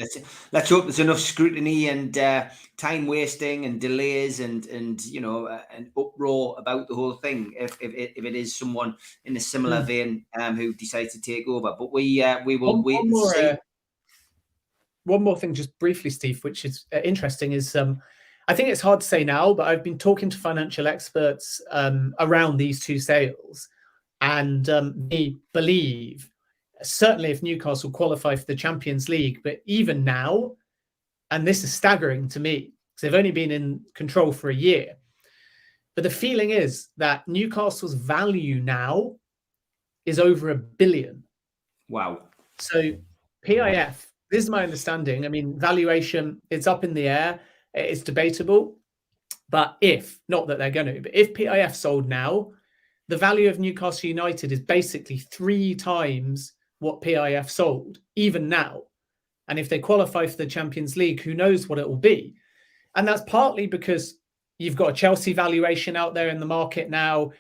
let's hope there's enough scrutiny and time wasting and delays and you know an uproar about the whole thing if it is someone in a similar vein who decides to take over. But we will wait and see. One more thing, just briefly, Steve, which is interesting, is I think it's hard to say now, but I've been talking to financial experts around these two sales. And they believe, certainly if Newcastle qualify for the Champions League, but even now, and this is staggering to me, because they've only been in control for a year, but the feeling is that Newcastle's value now is over $1 billion. Wow. So PIF, this is my understanding. I mean, valuation, it's up in the air. It's debatable. But if, not that they're going to, but if PIF sold now, the value of Newcastle United is basically 3 times what PIF sold, even now. And if they qualify for the Champions League, who knows what it will be? And that's partly because you've got a Chelsea valuation out there in the market now,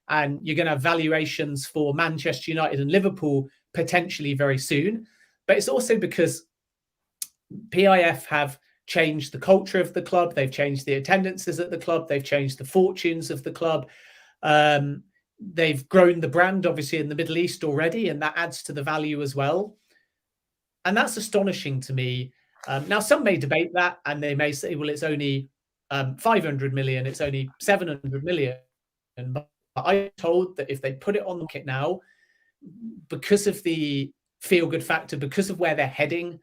and you're going to have valuations for Manchester United and Liverpool potentially very soon. But it's also because PIF have changed the culture of the club. They've changed the attendances at the club. They've changed the fortunes of the club. They've grown the brand, obviously, in the Middle East already, and that adds to the value as well. And that's astonishing to me. Now, some may debate that, and they may say, well, it's only 500 million, it's only 700 million. But I'm told that if they put it on the market now, because of the feel-good factor, because of where they're heading,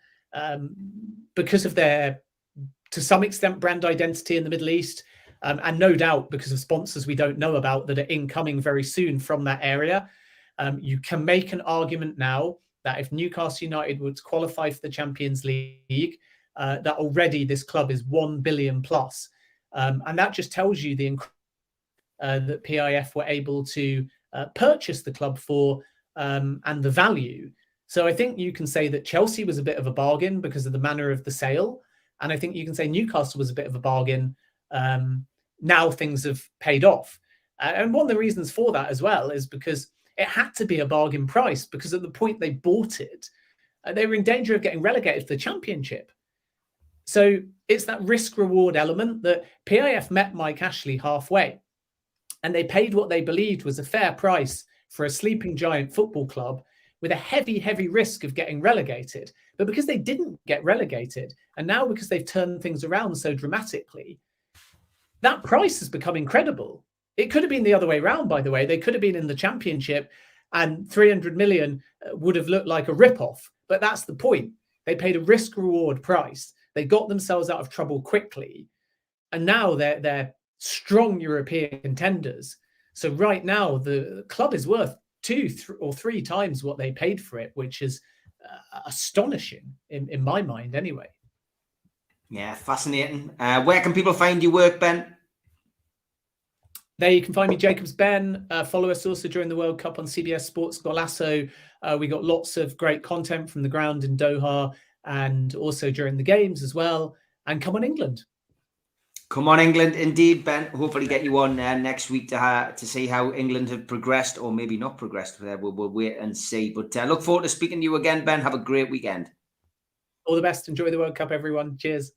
because of their, to some extent, brand identity in the Middle East, and no doubt because of sponsors we don't know about that are incoming very soon from that area, you can make an argument now that if Newcastle United would qualify for the Champions League, that already this club is 1 billion plus. And that just tells you that PIF were able to purchase the club for and the value. So I think you can say that Chelsea was a bit of a bargain because of the manner of the sale. And I think you can say Newcastle was a bit of a bargain. Now things have paid off. And one of the reasons for that as well is because it had to be a bargain price, because at the point they bought it, they were in danger of getting relegated to the Championship. So it's that risk reward element that PIF met Mike Ashley halfway, and they paid what they believed was a fair price for a sleeping giant football club with a heavy, heavy risk of getting relegated. But because they didn't get relegated, and now because they've turned things around so dramatically, that price has become incredible. It could have been the other way around, by the way. They could have been in the Championship and 300 million would have looked like a rip-off. But that's the point. They paid a risk-reward price. They got themselves out of trouble quickly. And now they're strong European contenders. So right now, the club is worth 2 or 3 times what they paid for it, which is astonishing in my mind anyway. Yeah, fascinating. Where can people find your work, Ben? There you can find me, Jacobs Ben. Follow us also during the World Cup on CBS Sports Golasso. We got lots of great content from the ground in Doha and also during the games as well. And come on, England. Come on, England, indeed, Ben. Hopefully get you on next week to see how England have progressed, or maybe not progressed. We'll wait and see. But look forward to speaking to you again, Ben. Have a great weekend. All the best. Enjoy the World Cup, everyone. Cheers.